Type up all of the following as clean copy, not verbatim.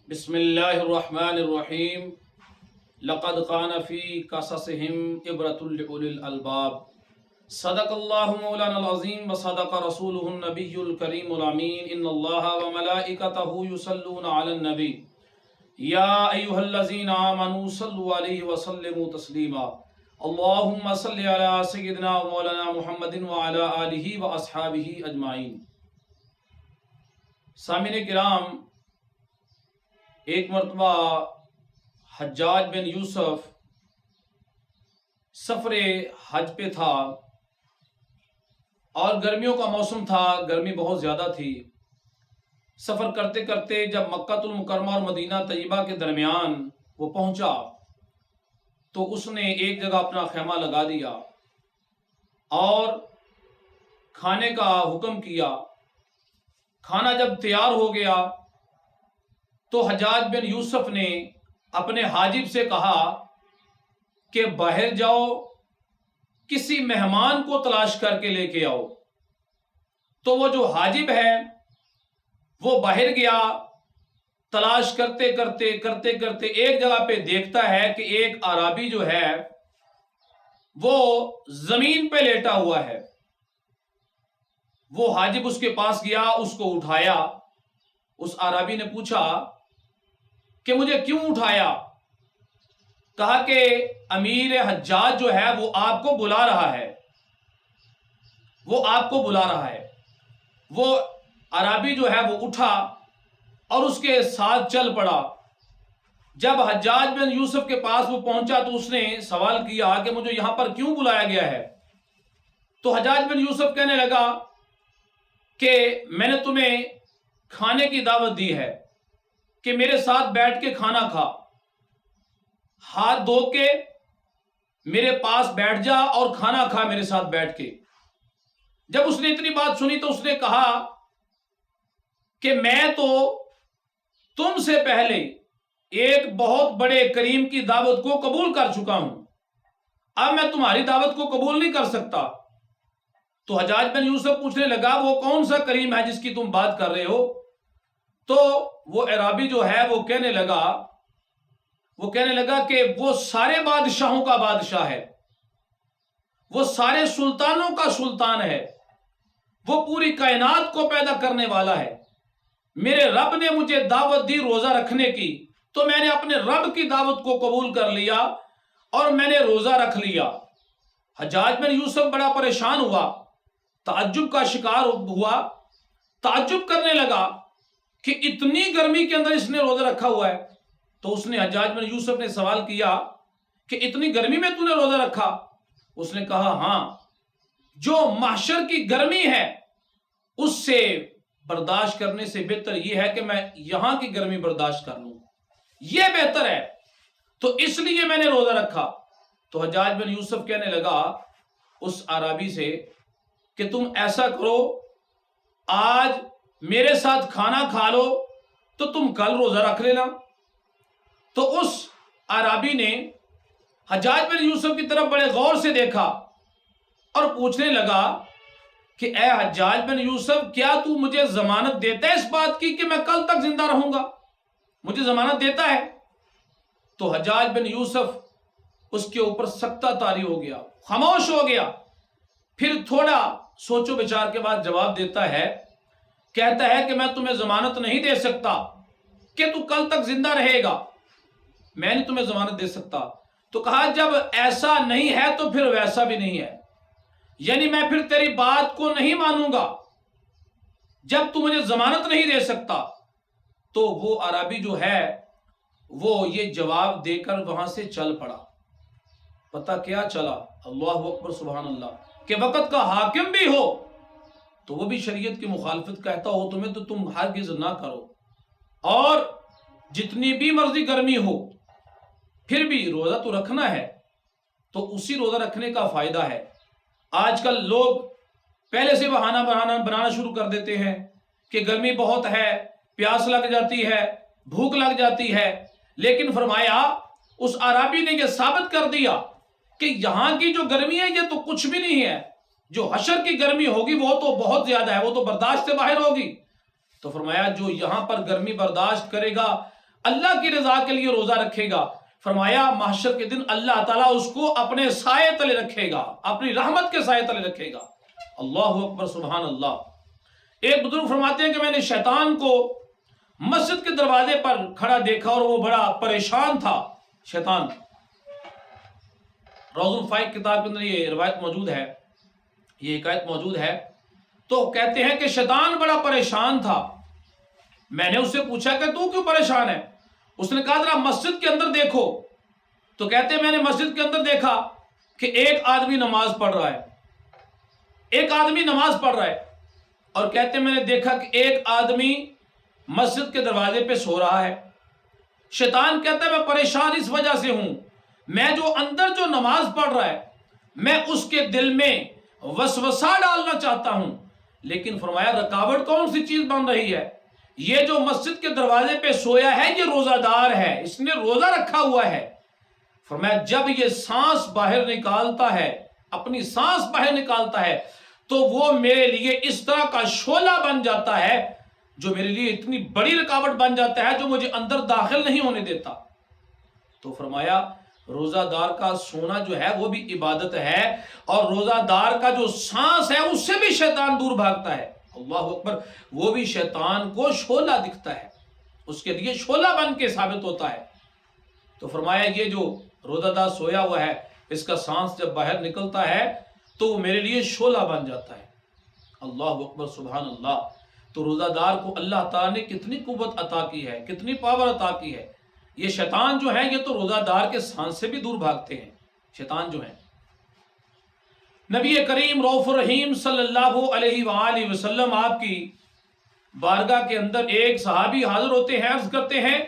بسم اللہ الرحمن الرحیم لقد کان فی قصصہم عبرۃ لأولی الالباب صدق اللہ مولانا العظیم وصدق رسولہ النبی الکریم الامین ان اللہ وملائکتہ یصلون علی النبی یا ایہا الذین آمنوا صلوا علیہ وسلموا تسلیما اللہم صلی علی سیدنا مولانا محمد وعلی آلہ واصحابہ اجمعین۔ سامعین کرام، ایک مرتبہ حجاج بن یوسف سفر حج پہ تھا اور گرمیوں کا موسم تھا، گرمی بہت زیادہ تھی۔ سفر کرتے کرتے جب مکہ المکرمہ اور مدینہ طیبہ کے درمیان وہ پہنچا تو اس نے ایک جگہ اپنا خیمہ لگا دیا اور کھانے کا حکم کیا۔ کھانا جب تیار ہو گیا تو حجاج بن یوسف نے اپنے حاجب سے کہا کہ باہر جاؤ، کسی مہمان کو تلاش کر کے لے کے آؤ۔ تو وہ جو حاجب ہے وہ باہر گیا، تلاش کرتے کرتے ایک جگہ پہ دیکھتا ہے کہ ایک اعرابی جو ہے وہ زمین پہ لیٹا ہوا ہے۔ وہ حاجب اس کے پاس گیا، اس کو اٹھایا۔ اس اعرابی نے پوچھا کہ مجھے کیوں اٹھایا؟ کہا کہ امیر حجاج جو ہے وہ آپ کو بلا رہا ہے، وہ آپ کو بلا رہا ہے۔ وہ اعرابی جو ہے وہ اٹھا اور اس کے ساتھ چل پڑا۔ جب حجاج بن یوسف کے پاس وہ پہنچا تو اس نے سوال کیا کہ مجھے یہاں پر کیوں بلایا گیا ہے؟ تو حجاج بن یوسف کہنے لگا کہ میں نے تمہیں کھانے کی دعوت دی ہے کہ میرے ساتھ بیٹھ کے کھانا کھا، ہاتھ دھو کے میرے پاس بیٹھ جا اور کھانا کھا میرے ساتھ بیٹھ کے۔ جب اس نے اتنی بات سنی تو اس نے کہا کہ میں تو تم سے پہلے ایک بہت بڑے کریم کی دعوت کو قبول کر چکا ہوں، اب میں تمہاری دعوت کو قبول نہیں کر سکتا۔ تو حجاج بن یوسف پوچھنے لگا وہ کون سا کریم ہے جس کی تم بات کر رہے ہو؟ تو وہ اعرابی جو ہے وہ کہنے لگا کہ وہ سارے بادشاہوں کا بادشاہ ہے، وہ سارے سلطانوں کا سلطان ہے، وہ پوری کائنات کو پیدا کرنے والا ہے۔ میرے رب نے مجھے دعوت دی روزہ رکھنے کی تو میں نے اپنے رب کی دعوت کو قبول کر لیا اور میں نے روزہ رکھ لیا۔ حجاج بن یوسف بڑا پریشان ہوا، تعجب کا شکار ہوا، تعجب کرنے لگا کہ اتنی گرمی کے اندر اس نے روزہ رکھا ہوا ہے۔ تو اس نے حجاج بن یوسف نے سوال کیا کہ اتنی گرمی میں تو نے روزہ رکھا؟ اس نے کہا ہاں، جو محشر کی گرمی ہے اس سے برداشت کرنے سے بہتر یہ ہے کہ میں یہاں کی گرمی برداشت کر لوں، یہ بہتر ہے، تو اس لیے میں نے روزہ رکھا۔ تو حجاج بن یوسف کہنے لگا اس اعرابی سے کہ تم ایسا کرو، آج میرے ساتھ کھانا کھا لو تو تم کل روزہ رکھ لینا۔ تو اس اعرابی نے حجاج بن یوسف کی طرف بڑے غور سے دیکھا اور پوچھنے لگا کہ اے حجاج بن یوسف، کیا تو مجھے ضمانت دیتا ہے اس بات کی کہ میں کل تک زندہ رہوں گا؟ مجھے ضمانت دیتا ہے؟ تو حجاج بن یوسف اس کے اوپر سکتہ طاری ہو گیا، خاموش ہو گیا۔ پھر تھوڑا سوچو بچار کے بعد جواب دیتا ہے، کہتا ہے کہ میں تمہیں ضمانت نہیں دے سکتا کہ تو کل تک زندہ رہے گا، میں نہیں تمہیں ضمانت دے سکتا۔ تو کہا جب ایسا نہیں ہے تو پھر ویسا بھی نہیں ہے، یعنی میں پھر تیری بات کو نہیں مانوں گا جب تو مجھے ضمانت نہیں دے سکتا۔ تو وہ عربی جو ہے وہ یہ جواب دے کر وہاں سے چل پڑا۔ پتہ کیا چلا؟ اللہ اکبر سبحان اللہ، کہ وقت کا حاکم بھی ہو تو وہ بھی شریعت کی مخالفت کہتا ہو تمہیں تو تم ہرگز نہ کرو، اور جتنی بھی مرضی گرمی ہو پھر بھی روزہ تو رکھنا ہے۔ تو اسی روزہ رکھنے کا فائدہ ہے۔ آج کل لوگ پہلے سے بہانہ بنانا شروع کر دیتے ہیں کہ گرمی بہت ہے، پیاس لگ جاتی ہے، بھوک لگ جاتی ہے، لیکن فرمایا اس اعرابی نے یہ ثابت کر دیا کہ یہاں کی جو گرمی ہے یہ تو کچھ بھی نہیں ہے، جو حشر کی گرمی ہوگی وہ تو بہت زیادہ ہے، وہ تو برداشت سے باہر ہوگی۔ تو فرمایا جو یہاں پر گرمی برداشت کرے گا، اللہ کی رضا کے لیے روزہ رکھے گا، فرمایا محشر کے دن اللہ تعالیٰ اس کو اپنے سائے تلے رکھے گا، اپنی رحمت کے سائے تلے رکھے گا۔ اللہ اکبر، سبحان اللہ۔ ایک بزرگ فرماتے ہیں کہ میں نے شیطان کو مسجد کے دروازے پر کھڑا دیکھا اور وہ بڑا پریشان تھا۔ شیطان، روض الفائق کتاب کے اندر یہ روایت موجود ہے، یہ حکایت موجود ہے۔ تو کہتے ہیں کہ شیطان بڑا پریشان تھا۔ میں نے اس سے پوچھا کہ تو کیوں پریشان ہے؟ اس نے کہا ذرا مسجد کے اندر دیکھو۔ تو کہتے ہیں میں نے مسجد کے اندر دیکھا کہ ایک آدمی نماز پڑھ رہا ہے، ایک آدمی نماز پڑھ رہا ہے، اور کہتے ہیں میں نے دیکھا کہ ایک آدمی مسجد کے دروازے پہ سو رہا ہے۔ شیطان کہتا ہے میں پریشان اس وجہ سے ہوں، میں جو اندر جو نماز پڑھ رہا ہے میں اس کے دل میں وسوسہ ڈالنا چاہتا ہوں، لیکن فرمایا رکاوٹ کون سی چیز بن رہی ہے؟ یہ جو مسجد کے دروازے پہ سویا ہے یہ روزہ دار ہے، اس نے روزہ رکھا ہوا ہے۔ فرمایا جب یہ سانس باہر نکالتا ہے، اپنی سانس باہر نکالتا ہے، تو وہ میرے لیے اس طرح کا شعلہ بن جاتا ہے جو میرے لیے اتنی بڑی رکاوٹ بن جاتا ہے جو مجھے اندر داخل نہیں ہونے دیتا۔ تو فرمایا روزہ دار کا سونا جو ہے وہ بھی عبادت ہے، اور روزہ دار کا جو سانس ہے اس سے بھی شیطان دور بھاگتا ہے۔ اللہ اکبر، وہ بھی شیطان کو شعلہ دکھتا ہے، اس کے لیے شعلہ بن کے ثابت ہوتا ہے۔ تو فرمایا یہ جو روزہ دار سویا ہوا ہے اس کا سانس جب باہر نکلتا ہے تو وہ میرے لیے شعلہ بن جاتا ہے۔ اللہ اکبر، سبحان اللہ۔ تو روزہ دار کو اللہ تعالیٰ نے کتنی قوت عطا کی ہے، کتنی پاور عطا کی ہے۔ یہ شیطان جو ہے یہ تو روزہ دار کے سانس سے بھی دور بھاگتے ہیں، شیطان جو ہیں۔ نبی کریم رؤوف الرحیم صلی اللہ علیہ وآلہ وسلم آپ کی بارگاہ کے اندر ایک صحابی حاضر ہوتے ہیں، عرض کرتے ہیں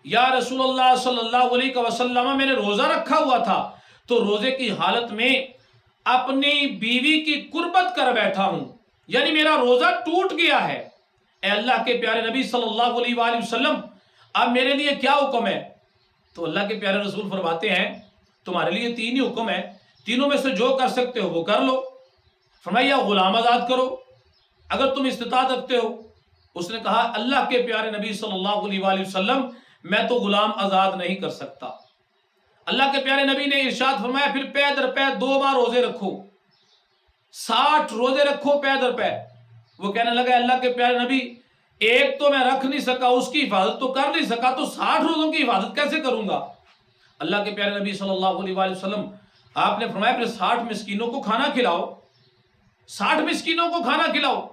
یا رسول اللہ صلی اللہ علیہ وسلم میں نے روزہ رکھا ہوا تھا تو روزے کی حالت میں اپنی بیوی کی قربت کر بیٹھا ہوں، یعنی میرا روزہ ٹوٹ گیا ہے۔ اے اللہ کے پیارے نبی صلی اللہ علیہ وآلہ وسلم اب میرے لیے کیا حکم ہے؟ تو اللہ کے پیارے رسول فرماتے ہیں تمہارے لیے تین ہی حکم ہے، تینوں میں سے جو کر سکتے ہو وہ کر لو۔ فرمایا غلام آزاد کرو اگر تم استطاعت رکھتے ہو۔ اس نے کہا اللہ کے پیارے نبی صلی اللہ علیہ وآلہ وسلم میں تو غلام آزاد نہیں کر سکتا۔ اللہ کے پیارے نبی نے ارشاد فرمایا پھر پے در پے 2 بار روزے رکھو، 60 روزے رکھو پے در پے۔ وہ کہنے لگا اللہ کے پیارے نبی ایک تو میں رکھ نہیں سکا، اس کی حفاظت تو کر نہیں سکا، تو 60 روزوں کی حفاظت کیسے کروں گا؟ اللہ کے پیارے نبی صلی اللہ علیہ وآلہ وسلم آپ نے فرمایا پھر 60 مسکینوں کو کھانا کھلاؤ، 60 مسکینوں کو کھانا کھلاؤ۔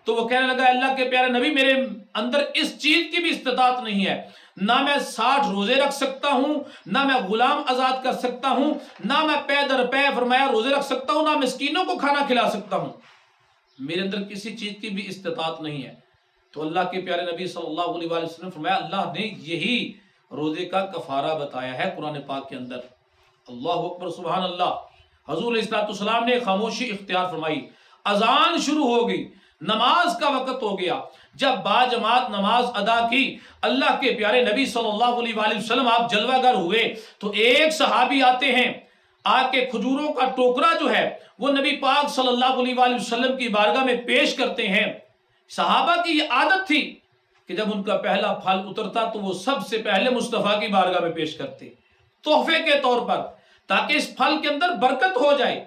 تو وہ کہنے لگا اللہ کے پیارے نبی میرے اندر اس چیز کی بھی استطاعت نہیں ہے، نہ میں 60 روزے رکھ سکتا ہوں، نہ میں غلام آزاد کر سکتا ہوں، نہ میں پے در پے فرمایا روزے رکھ سکتا ہوں، نہ مسکینوں کو کھانا کھلا سکتا ہوں، میرے اندر کسی چیز کی بھی استطاعت نہیں ہے۔ تو اللہ کے پیارے نبی صلی اللہ علیہ وآلہ وسلم فرمایا اللہ نے یہی روزے کا کفارہ بتایا ہے قرآن پاک کے اندر۔ اللہ اکبر، سبحان اللہ۔ حضور علیہ الصلوۃ والسلام نے خاموشی اختیار فرمائی، اذان شروع ہو گئی، نماز کا وقت ہو گیا۔ جب باجماعت نماز ادا کی اللہ کے پیارے نبی صلی اللہ علیہ وآلہ وسلم آپ جلوہ گر ہوئے تو ایک صحابی آتے ہیں، آ کے کھجوروں کا ٹوکرا جو ہے وہ نبی پاک صلی اللہ علیہ وآلہ وسلم کی بارگاہ میں پیش کرتے ہیں۔ صحابہ کی یہ عادت تھی کہ جب ان کا پہلا پھل اترتا تو وہ سب سے پہلے مصطفیٰ کی بارگاہ میں پیش کرتے تحفے کے طور پر، تاکہ اس پھل کے اندر برکت ہو جائے۔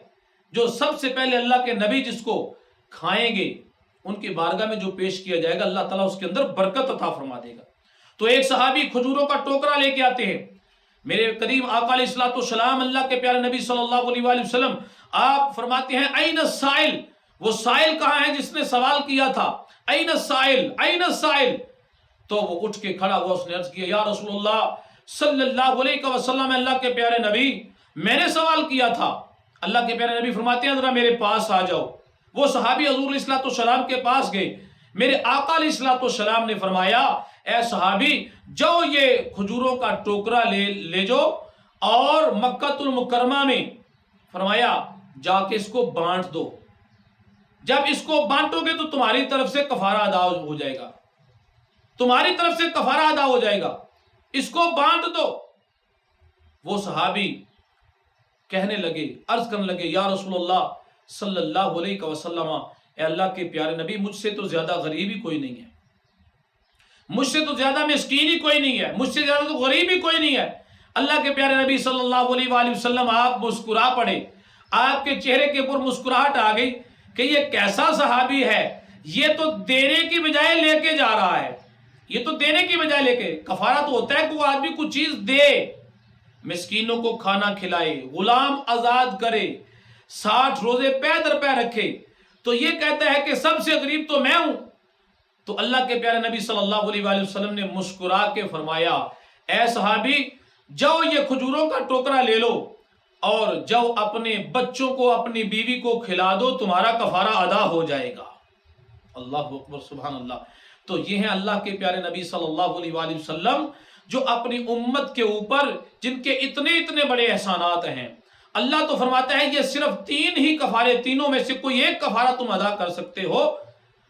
جو سب سے پہلے اللہ کے نبی جس کو کھائیں گے ان کی بارگاہ میں جو پیش کیا جائے گا اللہ تعالیٰ اس کے اندر برکت عطا فرما دے گا۔ تو ایک صحابی کھجوروں کا ٹوکرا لے کے آتے ہیں، میرے قدیم آقا علیہ الصلوۃ والسلام اللہ کے پیارے نبی صلی اللہ علیہ وآلہ وسلم آپ فرماتے ہیں این السائل، وہ سائل کہاں ہے جس نے سوال کیا تھا، این السائل این السائل۔ تو وہ اٹھ کے کھڑا ہوا، اس نے عرض کیا یا رسول اللہ صلی اللہ علیہ وسلم، اللہ کے پیارے نبی میں نے سوال کیا تھا۔ اللہ کے پیارے نبی فرماتے ہیں ذرا میرے پاس آ جاؤ۔ وہ صحابی حضور علیہ الصلوۃ والسلام کے پاس گئے، میرے آقا علیہ الصلوۃ والسلام نے فرمایا اے صحابی جاؤ یہ کھجوروں کا ٹوکرا لے جاؤ اور مکہ المکرمہ میں فرمایا جا کے اس کو بانٹ دو، جب اس کو بانٹو گے تو تمہاری طرف سے کفارہ ادا ہو جائے گا، تمہاری طرف سے کفارہ ادا ہو جائے گا، اس کو بانٹ دو۔ وہ صحابی کہنے لگے، عرض کرنے لگے یا رسول اللہ صلی اللہ علیہ وسلم، اے اللہ کے پیارے نبی، مجھ سے تو زیادہ غریب ہی کوئی نہیں ہے، مجھ سے تو زیادہ مسکین ہی کوئی نہیں ہے، مجھ سے زیادہ تو غریب ہی کوئی نہیں ہے۔ اللہ کے پیارے نبی صلی اللہ علیہ وآلہ وسلم آپ مسکرا پڑے، آپ کے چہرے کے اوپر مسکراہٹ آ گئی کہ یہ کیسا صحابی ہے، یہ تو دینے کی بجائے لے کے جا رہا ہے، یہ تو دینے کی بجائے لے کے۔ کفارہ تو ہوتا ہے کہ وہ آدمی کچھ چیز دے، مسکینوں کو کھانا کھلائے، غلام آزاد کرے، 60 روزے پے در پے رکھے، تو یہ کہتا ہے کہ سب سے غریب تو میں ہوں۔ تو اللہ کے پیارے نبی صلی اللہ علیہ وآلہ وسلم نے مسکرا کے فرمایا، اے صحابی، جاؤ یہ کھجوروں کا ٹوکرا لے لو اور جاؤ اپنے بچوں کو، اپنی بیوی کو کھلا دو، تمہارا کفارہ ادا ہو جائے گا۔ اللہ اکبر، سبحان اللہ۔ تو یہ ہیں اللہ کے پیارے نبی صلی اللہ علیہ وآلہ وسلم، جو اپنی امت کے اوپر جن کے اتنے بڑے احسانات ہیں۔ اللہ تو فرماتا ہے یہ صرف 3 ہی کفارے، تینوں میں سے کوئی ایک کفارہ تم ادا کر سکتے ہو۔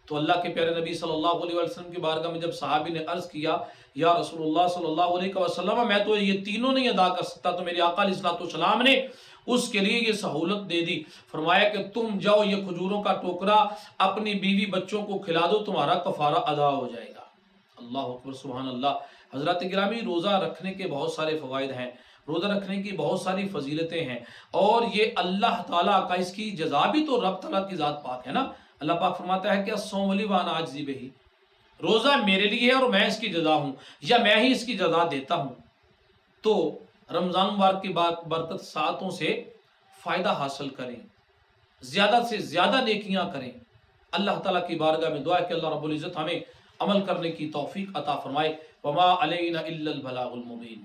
تو اللہ کے پیارے نبی صلی اللہ علیہ وسلم کی بارگاہ میں جب صحابی نے عرض کیا، یا رسول اللہ صلی اللہ علیہ وسلم، میں تو یہ تینوں نہیں ادا کر سکتا، تو میرے آقا علیہ الصلوۃ والسلام نے اس کے لیے یہ سہولت دے دی، فرمایا کہ تم جاؤ یہ کھجوروں کا ٹوکرا اپنی بیوی بچوں کو کھلا دو، تمہارا کفارہ ادا ہو جائے گا۔ اللہ اکبر، سبحان اللہ۔ حضرات گرامی، روزہ رکھنے کے بہت سارے فوائد ہیں، روزہ رکھنے کی بہت ساری فضیلتیں ہیں، اور یہ اللہ تعالیٰ کا، اس کی جزا بھی تو رب تعالیٰ کی ذات پاک ہے نا۔ اللہ پاک فرماتا ہے کہ الصوم لی وانا اجزی بہ، روزہ میرے لیے ہے اور میں اس کی جزا ہوں، یا میں ہی اس کی جزا دیتا ہوں۔ تو رمضان مبارک کی برکت ساتوں سے فائدہ حاصل کریں، زیادہ سے زیادہ نیکیاں کریں۔ اللہ تعالیٰ کی بارگاہ میں دعا ہے کہ اللہ رب العزت ہمیں عمل کرنے کی توفیق عطا فرمائے۔ وما علینا الا البلاغ المبین۔